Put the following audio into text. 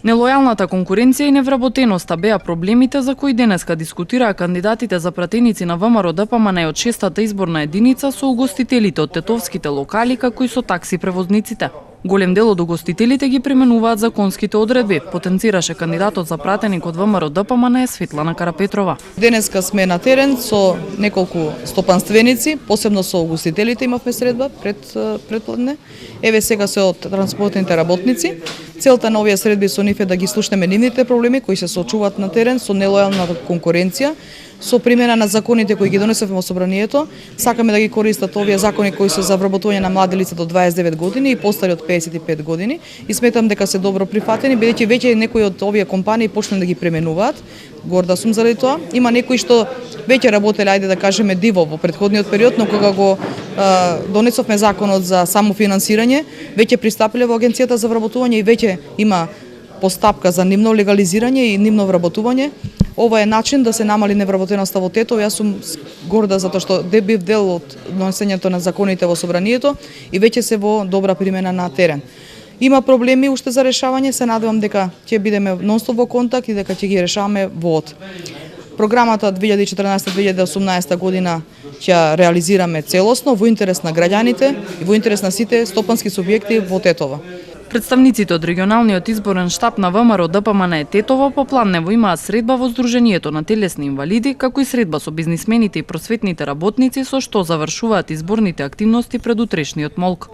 Нелојалната конкуренција и невработеноста беа проблемите за кои денеска дискутираа кандидатите за пратеници на ВМРО ДПМН од 6-та изборна единица со угостителите од тетовските локали, како и со такси превозниците. Голем дел од угостителите ги применуваат законските одредби, потенцираше кандидатот за пратеник од ВМРО ДПМН Светлана Карапетрова. Денеска сме на терен со неколку стопанственици, посебно со угостителите имавме средба предпладне. Еве сега се од транспортните работници. Целта на овие средби со нив е да ги слушнеме нивните проблеми кои се соочуваат на терен со нелојална конкуренција, со примена на законите кои ги донесовме во собранието. Сакаме да ги користат овие закони кои се за вработување на млади лица до 29 години и постари од 55 години и сметам дека се добро прифатени, бидејќи веќе некои од овие компании почнале да ги пременуваат. Горда сум заради тоа. Има некои што веќе работеле, ајде да кажеме, диво во претходниот период, но кога го донесовме законот за самофинансирање, веќе пристапиле во агенцијата за вработување и веќе има постапка за нивно легализирање и нивно вработување. Ова е начин да се намали невработеноста во Тетово. Јас сум горда затоа што бив дел од донесењето на законите во собранието и веќе се во добра примена на терен. Има проблеми уште за решавање, се надевам дека ќе бидеме нонстоп во контакт и дека ќе ги решаваме во од. Програмата 2014-2018 година ќе реализираме целосно во интерес на граѓаните и во интерес на сите стопански субјекти во Тетово. Представниците од регионалниот изборен штаб на ВМРО ДПМН Тетово попланево имаат средба во Сдруженијето на телесни инвалиди, како и средба со бизнисмените и просветните работници, со што завршуваат изборните активности пред утрешниот молк.